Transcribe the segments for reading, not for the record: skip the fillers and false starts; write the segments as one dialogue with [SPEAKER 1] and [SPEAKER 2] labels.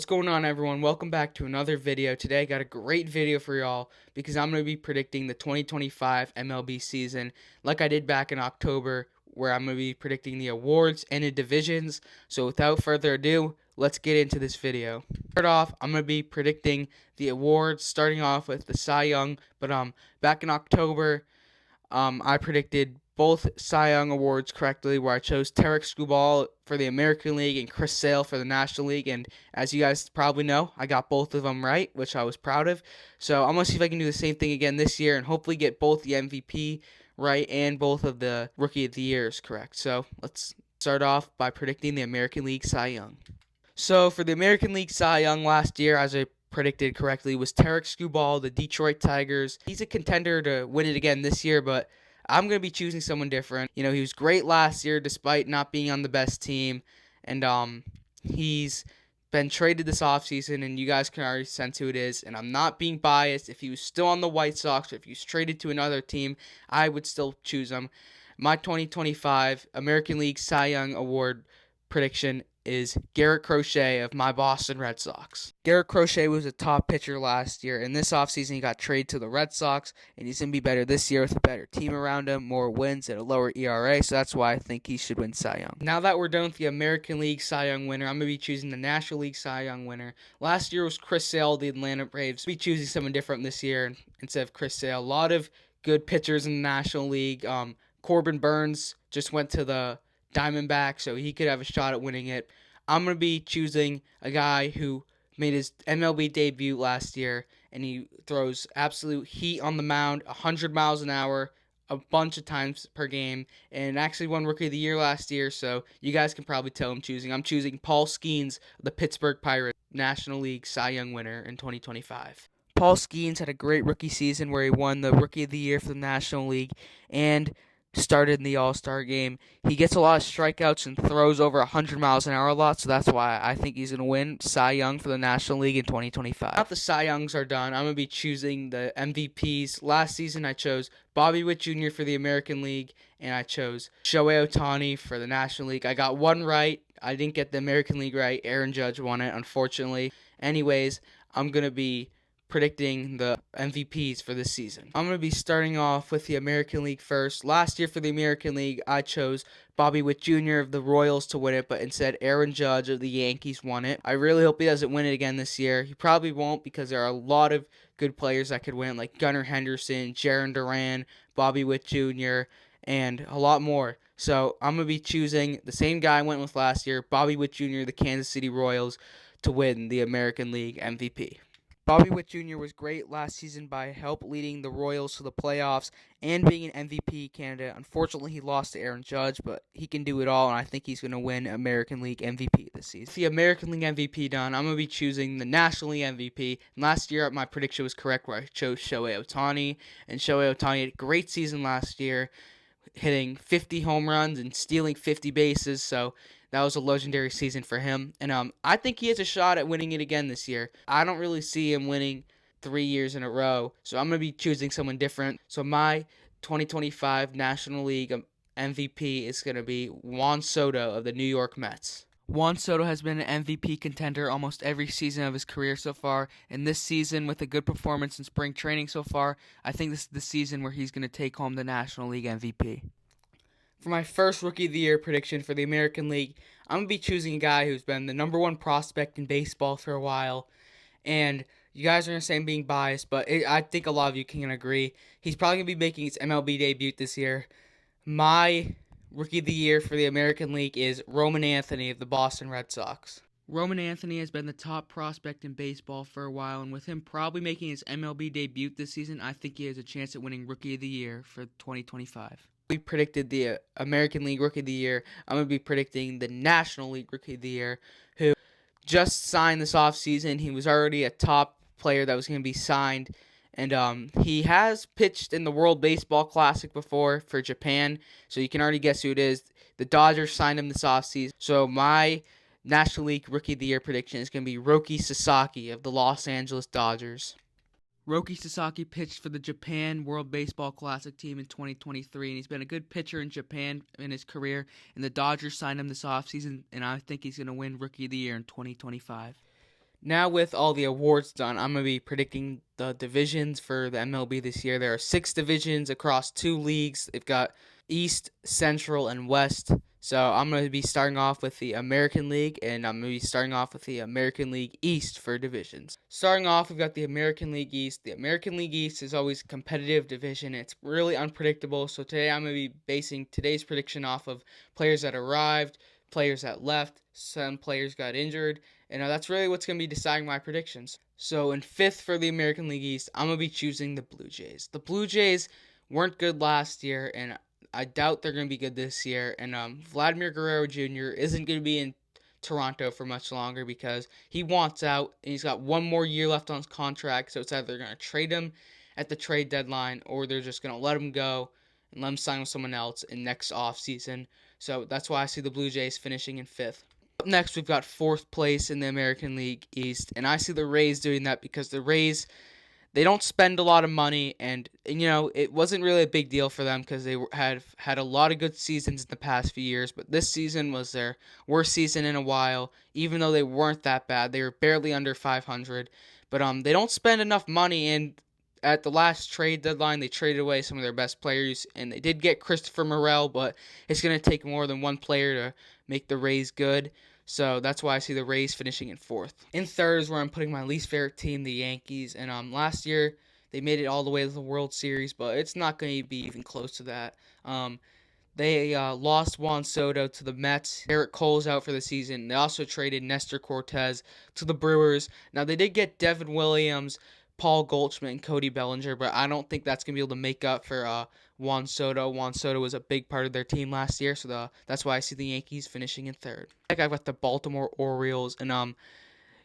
[SPEAKER 1] What's going on, everyone? Welcome back to another video. Today I got a great video for y'all because I'm going to be predicting the 2025 MLB season like I did back in October, where I'm going to be predicting the awards and the divisions. So without further ado, let's get into this video. Start off, I'm going to be predicting the awards, starting off with the Cy Young. But back in October, I predicted both Cy Young awards correctly, where I chose Tarek Skubal for the American League and Chris Sale for the National League. And as you guys probably know, I got both of them right, which I was proud of. So I'm going to see if I can do the same thing again this year and hopefully get both the MVP right and both of the Rookie of the Years correct. So let's start off by predicting the American League Cy Young. So for the American League Cy Young last year, as I predicted correctly, was Tarek Skubal, the Detroit Tigers. He's a contender to win it again this year, but I'm going to be choosing someone different. You know, he was great last year despite not being on the best team, and he's been traded this offseason, and you guys can already sense who it is. And I'm not being biased. If he was still on the White Sox or if he was traded to another team, I would still choose him. My 2025 American League Cy Young Award prediction is Garrett Crochet of my Boston Red Sox. Garrett Crochet was a top pitcher last year, and this offseason he got traded to the Red Sox, and he's going to be better this year with a better team around him, more wins, and a lower ERA, so that's why I think he should win Cy Young. Now that we're done with the American League Cy Young winner, I'm going to be choosing the National League Cy Young winner. Last year was Chris Sale, the Atlanta Braves. I'll be choosing someone different this year instead of Chris Sale. A lot of good pitchers in the National League. Corbin Burns just went to the Diamondback, so he could have a shot at winning it. I'm going to be choosing a guy who made his MLB debut last year, and he throws absolute heat on the mound, 100 miles an hour, a bunch of times per game, and actually won Rookie of the Year last year, so you guys can probably tell I'm choosing Paul Skeens, the Pittsburgh Pirates National League Cy Young winner in 2025. Paul Skeens had a great rookie season where he won the Rookie of the Year for the National League and started in the All-Star game. He gets a lot of strikeouts and throws over 100 miles an hour a lot, so that's why I think he's going to win Cy Young for the National League in 2025. Now the Cy Youngs are done, I'm going to be choosing the MVPs. Last season I chose Bobby Witt Jr. for the American League, and I chose Shohei Ohtani for the National League. I got one right. I didn't get the American League right. Aaron Judge won it, unfortunately. Anyways, I'm going to be predicting the MVPs for this season. I'm going to be starting off with the American League first. Last year for the American League, I chose Bobby Witt Jr. of the Royals to win it, but instead Aaron Judge of the Yankees won it. I really hope he doesn't win it again this year. He probably won't because there are a lot of good players that could win, like Gunnar Henderson, Jarren Duran, Bobby Witt Jr., and a lot more. So I'm going to be choosing the same guy I went with last year, Bobby Witt Jr., the Kansas City Royals, to win the American League MVP. Bobby Witt Jr. was great last season by help leading the Royals to the playoffs and being an MVP candidate. Unfortunately, he lost to Aaron Judge, but he can do it all, and I think he's going to win American League MVP this season. With the American League MVP done, I'm going to be choosing the National League MVP. And last year, my prediction was correct where I chose Shohei Ohtani, and Shohei Ohtani had a great season last year, hitting 50 home runs and stealing 50 bases, so that was a legendary season for him. And I think he has a shot at winning it again this year. I don't really see him winning 3 years in a row, so I'm going to be choosing someone different. So my 2025 National League MVP is going to be Juan Soto of the New York Mets. Juan Soto has been an MVP contender almost every season of his career so far, and this season, with a good performance in spring training so far, I think this is the season where he's going to take home the National League MVP. For my first Rookie of the Year prediction for the American League, I'm going to be choosing a guy who's been the number one prospect in baseball for a while, and you guys are going to say I'm being biased, but I think a lot of you can agree. He's probably going to be making his MLB debut this year. My Rookie of the Year for the American League is Roman Anthony of the Boston Red Sox. Roman Anthony has been the top prospect in baseball for a while, and with him probably making his MLB debut this season, I think he has a chance at winning Rookie of the Year for 2025. We predicted the American League Rookie of the Year. I'm going to be predicting the National League Rookie of the Year, who just signed this offseason. He was already a top player that was going to be signed. And he has pitched in the World Baseball Classic before for Japan, so you can already guess who it is. The Dodgers signed him this offseason. So my National League Rookie of the Year prediction is going to be Roki Sasaki of the Los Angeles Dodgers. Roki Sasaki pitched for the Japan World Baseball Classic team in 2023, and he's been a good pitcher in Japan in his career, and the Dodgers signed him this offseason, and I think he's going to win Rookie of the Year in 2025. Now with all the awards done, I'm going to be predicting the divisions for the MLB this year. There are 6 divisions across 2 leagues. They've got East, Central, and West. So I'm going to be starting off with the American League, and I'm going to be starting off with the American League East for divisions. Starting off, we've got the American League East. The American League East is always a competitive division. It's really unpredictable. So today I'm going to be basing today's prediction off of players that arrived, players that left, some players got injured, and that's really what's going to be deciding my predictions. So in 5th for the American League East, I'm going to be choosing the Blue Jays. The Blue Jays weren't good last year, and I doubt they're going to be good this year. And Vladimir Guerrero Jr. isn't going to be in Toronto for much longer because he wants out, and he's got one more year left on his contract, so it's either going to trade him at the trade deadline or they're just going to let him go and let him sign with someone else in next offseason. So that's why I see the Blue Jays finishing in 5th. Up next, we've got 4th place in the American League East, and I see the Rays doing that because the Rays, they don't spend a lot of money, and it wasn't really a big deal for them because they had a lot of good seasons in the past few years, but this season was their worst season in a while. Even though they weren't that bad, they were barely under 500, but they don't spend enough money, and at the last trade deadline, they traded away some of their best players, and they did get Christopher Morel, but it's going to take more than one player to make the Rays good. So that's why I see the Rays finishing in 4th. In 3rd is where I'm putting my least favorite team, the Yankees. And last year they made it all the way to the World Series, but it's not going to be even close to that. They lost Juan Soto to the Mets. Garrett Cole's out for the season. They also traded Nestor Cortez to the Brewers. Now, they did get Devin Williams, Paul Goldschmidt, and Cody Bellinger, but I don't think that's going to be able to make up for Juan Soto. Juan Soto was a big part of their team last year, so that's why I see the Yankees finishing in 3rd. I've got the Baltimore Orioles, and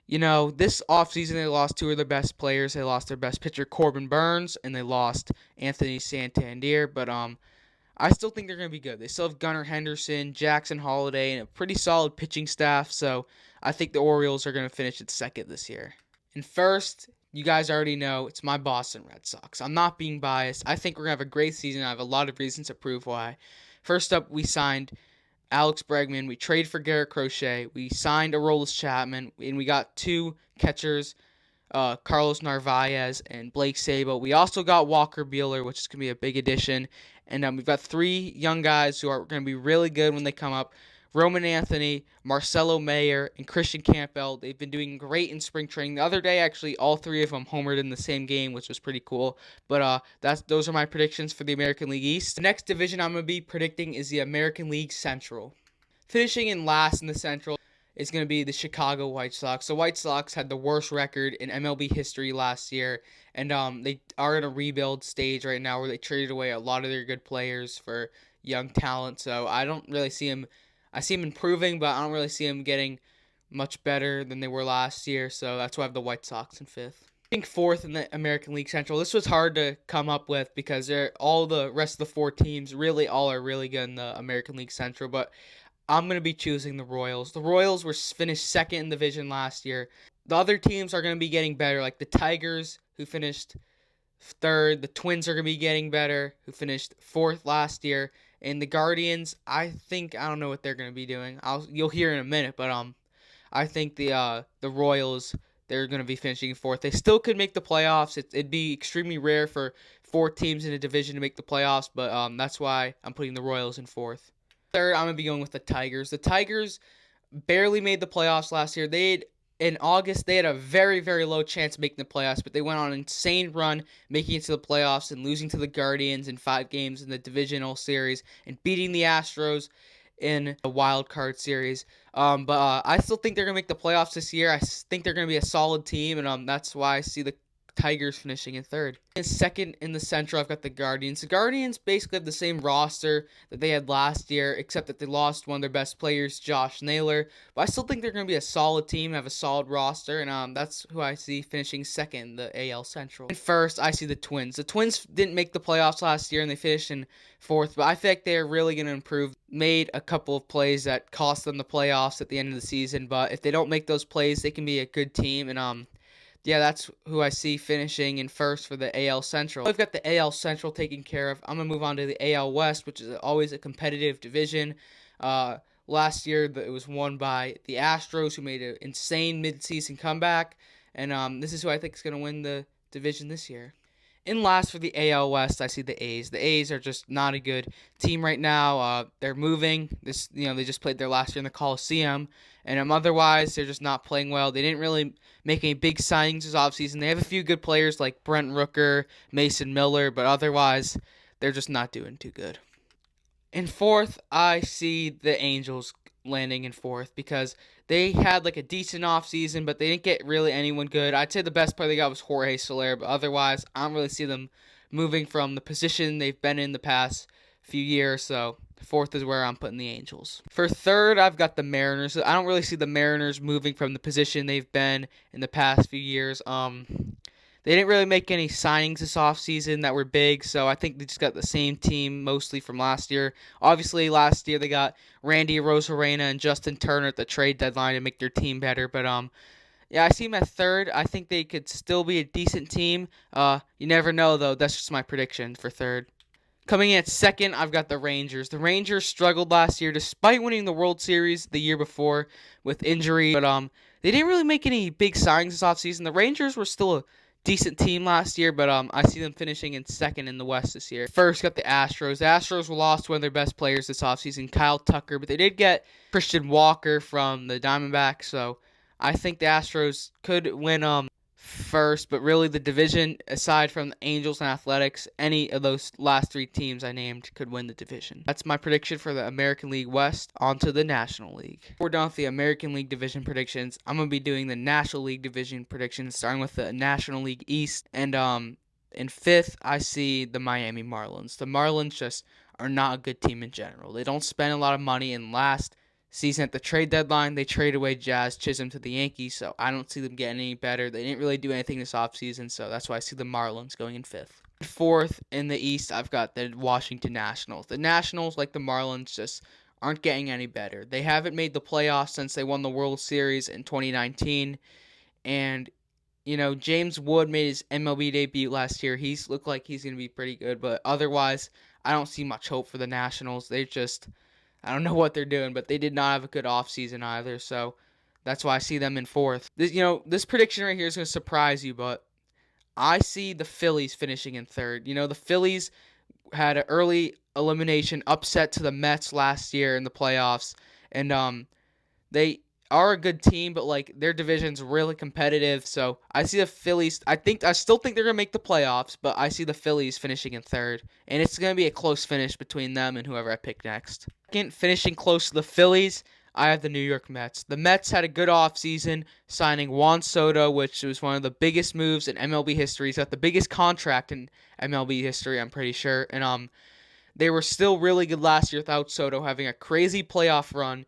[SPEAKER 1] this offseason they lost 2 of their best players. They lost their best pitcher, Corbin Burns, and they lost Anthony Santander, but I still think they're going to be good. They still have Gunnar Henderson, Jackson Holliday, and a pretty solid pitching staff, so I think the Orioles are going to finish at 2nd this year. And 1st, you guys already know, it's my Boston Red Sox. I'm not being biased. I think we're going to have a great season. I have a lot of reasons to prove why. First up, we signed Alex Bregman. We traded for Garrett Crochet. We signed Aroldis Chapman, and we got 2 catchers, Carlos Narvaez and Blake Sabo. We also got Walker Buehler, which is going to be a big addition. And we've got 3 young guys who are going to be really good when they come up. Roman Anthony, Marcelo Mayer, and Christian Campbell. They've been doing great in spring training. The other day, actually, all 3 of them homered in the same game, which was pretty cool. But those are my predictions for the American League East. The next division I'm going to be predicting is the American League Central. Finishing in last in the Central is going to be the Chicago White Sox. The White Sox had the worst record in MLB history last year, and they are in a rebuild stage right now where they traded away a lot of their good players for young talent. So I don't really see them. I see them improving, but I don't really see them getting much better than they were last year. So that's why I have the White Sox in 5th. I think 4th in the American League Central. This was hard to come up with because all the rest of the 4 teams really all are really good in the American League Central, but I'm going to be choosing the Royals. The Royals were finished 2nd in the division last year. The other teams are going to be getting better, like the Tigers, who finished 3rd. The Twins are going to be getting better, who finished 4th last year. And the Guardians, I don't know what they're going to be doing. You'll hear in a minute, but I think the Royals, they're going to be finishing 4th. They still could make the playoffs. It'd be extremely rare for 4 teams in a division to make the playoffs, but that's why I'm putting the Royals in 4th. 3rd, I'm going to be going with the Tigers. The Tigers barely made the playoffs last year. In August, they had a very, very low chance of making the playoffs, but they went on an insane run, making it to the playoffs and losing to the Guardians in 5 games in the divisional series and beating the Astros in the wild card series. But I still think they're going to make the playoffs this year. I think they're going to be a solid team, and that's why I see the Tigers finishing in 3rd. In 2nd in the Central, I've got the Guardians. The Guardians basically have the same roster that they had last year, except that they lost one of their best players, Josh Naylor. But I still think they're going to be a solid team, have a solid roster, and that's who I see finishing 2nd in the AL Central. And 1st, I see the Twins. The Twins didn't make the playoffs last year, and they finished in 4th, but I think they're really going to improve. Made a couple of plays that cost them the playoffs at the end of the season, but if they don't make those plays, they can be a good team, and yeah, that's who I see finishing in 1st for the AL Central. I've got the AL Central taken care of. I'm going to move on to the AL West, which is always a competitive division. Last year, it was won by the Astros, who made an insane midseason comeback, and this is who I think is going to win the division this year. In last for the AL West, I see the A's. The A's are just not a good team right now. They're moving. They just played their last year in the Coliseum, and otherwise they're just not playing well. They didn't really make any big signings this offseason. They have a few good players like Brent Rooker, Mason Miller, but otherwise they're just not doing too good. In fourth, I see the Angels landing in fourth because they had like a decent offseason, but they didn't get really anyone good. I'd say the best player they got was Jorge Soler, but otherwise, I don't really see them moving from the position they've been in the past few years. So fourth is where I'm putting the Angels. For third, I've got the Mariners. I don't really see the Mariners moving from the position they've been in the past few years. They didn't really make any signings this offseason that were big, so I think they just got the same team mostly from last year. Obviously, last year they got Randy Arozarena and Justin Turner at the trade deadline to make their team better, but yeah, I see them at third. I think they could still be a decent team. You never know, though. That's just my prediction for third. Coming in at second, I've got the Rangers. The Rangers struggled last year despite winning the World Series the year before with injury, but they didn't really make any big signings this offseason. The Rangers were still a decent team last year, but I see them finishing in second in the West this year. First, got the Astros. The Astros lost one of their best players this offseason, Kyle Tucker, but they did get Christian Walker from the Diamondbacks, so I think the Astros could win first, but really the division, aside from the Angels and Athletics, any of those last three teams I named could win the division. That's my prediction for the American League West. On to the National League. We're done with the American League division predictions. I'm going to be doing the National League division predictions, starting with the National League East. And in fifth, I see the Miami Marlins. The Marlins just are not a good team in general. They don't spend a lot of money, and last season at the trade deadline, they traded away Jazz Chisholm to the Yankees, so I don't see them getting any better. They didn't really do anything this offseason, so that's why I see the Marlins going in fifth. Fourth in the East, I've got the Washington Nationals. The Nationals, like the Marlins, just aren't getting any better. They haven't made the playoffs since they won the World Series in 2019, and James Wood made his MLB debut last year. He's looked like he's going to be pretty good, but otherwise, I don't see much hope for the Nationals. I don't know what they're doing, but they did not have a good offseason either, so that's why I see them in fourth. This prediction right here is going to surprise you, but I see the Phillies finishing in third. The Phillies had an early elimination upset to the Mets last year in the playoffs, and they are a good team, but like their division's really competitive. So I see the Phillies. I still think they're gonna make the playoffs, but I see the Phillies finishing in third, and it's gonna be a close finish between them and whoever I pick next. Second, finishing close to the Phillies, I have the New York Mets. The Mets had a good offseason, signing Juan Soto, which was one of the biggest moves in MLB history. He's got the biggest contract in MLB history, I'm pretty sure, and they were still really good last year without Soto, having a crazy playoff run,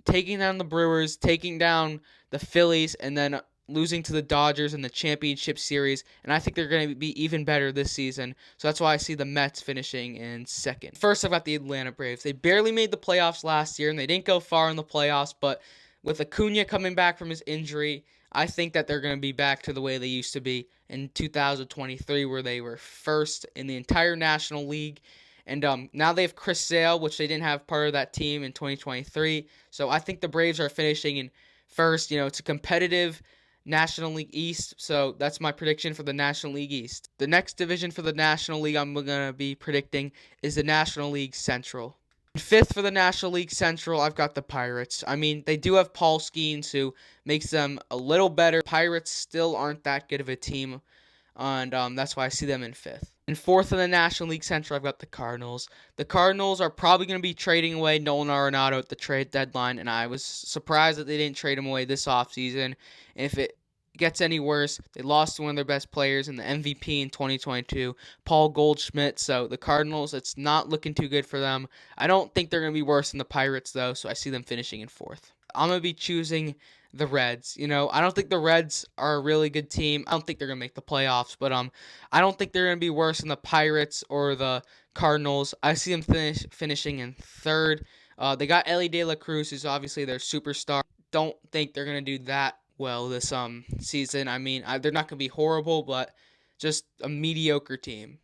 [SPEAKER 1] taking down the Brewers, taking down the Phillies, and then losing to the Dodgers in the championship series. And I think they're going to be even better this season. So that's why I see the Mets finishing in second. First, I've got the Atlanta Braves. They barely made the playoffs last year, and they didn't go far in the playoffs. But with Acuna coming back from his injury, I think that they're going to be back to the way they used to be in 2023, where they were first in the entire National League. And now they have Chris Sale, which they didn't have part of that team in 2023. So I think the Braves are finishing in first. It's a competitive National League East. So that's my prediction for the National League East. The next division for the National League I'm going to be predicting is the National League Central. Fifth for the National League Central, I've got the Pirates. I mean, they do have Paul Skeens, who makes them a little better. Pirates still aren't that good of a team, and that's why I see them in fifth. And fourth in the National League Central, I've got the Cardinals. The Cardinals are probably going to be trading away Nolan Arenado at the trade deadline, and I was surprised that they didn't trade him away this offseason. If it gets any worse, they lost one of their best players in the MVP in 2022, Paul Goldschmidt. So the Cardinals, it's not looking too good for them. I don't think they're going to be worse than the Pirates, though, so I see them finishing in fourth. I'm going to be choosing the Reds. I don't think the Reds are a really good team. I don't think they're going to make the playoffs, but I don't think they're going to be worse than the Pirates or the Cardinals. I see them finishing in third. They got Ellie De La Cruz, who's obviously their superstar. Don't think they're going to do that well this season. I mean, they're not going to be horrible, but just a mediocre team.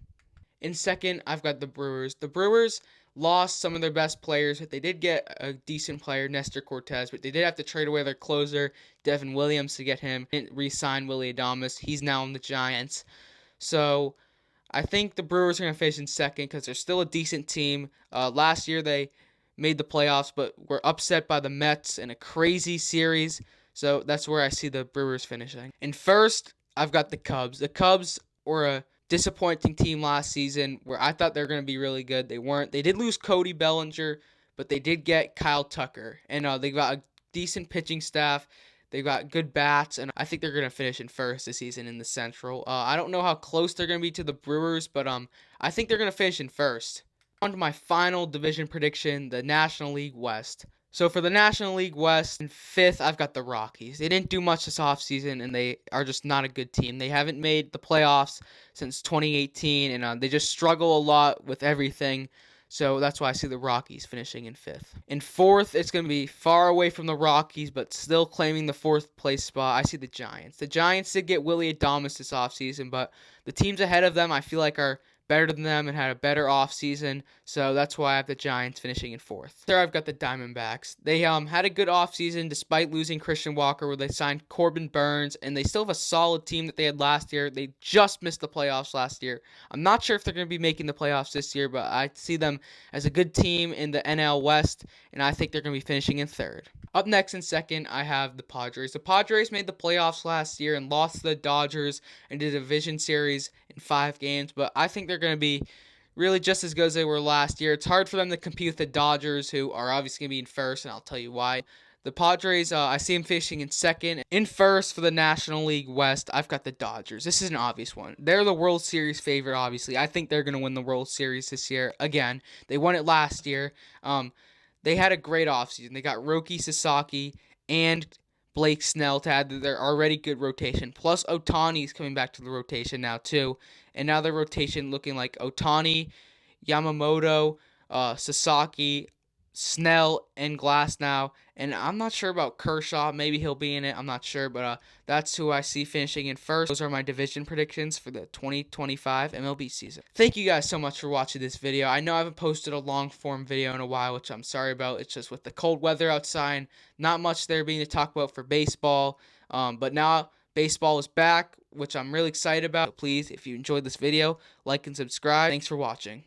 [SPEAKER 1] In second, I've got the Brewers. The Brewers lost some of their best players. They did get a decent player, Nestor Cortez, but they did have to trade away their closer, Devin Williams, to get him. Didn't re-sign Willie Adames. He's now on the Giants. So I think the Brewers are going to finish in second because they're still a decent team. Last year they made the playoffs, but were upset by the Mets in a crazy series. So that's where I see the Brewers finishing. And first, I've got the Cubs. The Cubs were a disappointing team last season where I thought they were going to be really good. They weren't. They did lose Cody Bellinger, but they did get Kyle Tucker. And they got a decent pitching staff. They've got good bats, and I think they're going to finish in first this season in the Central. I don't know how close they're going to be to the Brewers, but I think they're going to finish in first. On to my final division prediction, the National League West. So for the National League West, in fifth, I've got the Rockies. They didn't do much this offseason, and they are just not a good team. They haven't made the playoffs since 2018, and they just struggle a lot with everything. So that's why I see the Rockies finishing in fifth. In fourth, it's going to be far away from the Rockies, but still claiming the fourth place spot. I see the Giants. The Giants did get Willie Adames this offseason, but the teams ahead of them I feel like are better than them and had a better offseason, so that's why I have the Giants finishing in fourth. There I've got the Diamondbacks. They had a good offseason despite losing Christian Walker, where they signed Corbin Burns, and they still have a solid team that they had last year. They just missed the playoffs last year. I'm not sure if they're going to be making the playoffs this year, but I see them as a good team in the NL West, and I think they're going to be finishing in third. Up next in second, I have the Padres. The Padres made the playoffs last year and lost to the Dodgers in the division series in 5 games, but I think they're going to be really just as good as they were last year. It's hard for them to compete with the Dodgers, who are obviously going to be in first, and I'll tell you why. The Padres, I see them finishing in second. In first for the National League West, I've got the Dodgers. This is an obvious one. They're the World Series favorite, obviously. I think they're going to win the World Series this year. Again, they won it last year. They had a great offseason. They got Roki Sasaki and Blake Snell to add to their already good rotation. Plus, Ohtani's coming back to the rotation now, too. And now their rotation looking like Ohtani, Yamamoto, Sasaki, Snell, and Glasnow. And I'm not sure about Kershaw. Maybe he'll be in it. I'm not sure. But that's who I see finishing in first. Those are my division predictions for the 2025 MLB season. Thank you guys so much for watching this video. I know I haven't posted a long-form video in a while, which I'm sorry about. It's just with the cold weather outside, not much there being to talk about for baseball. But now baseball is back, which I'm really excited about. Please, if you enjoyed this video, like and subscribe. Thanks for watching.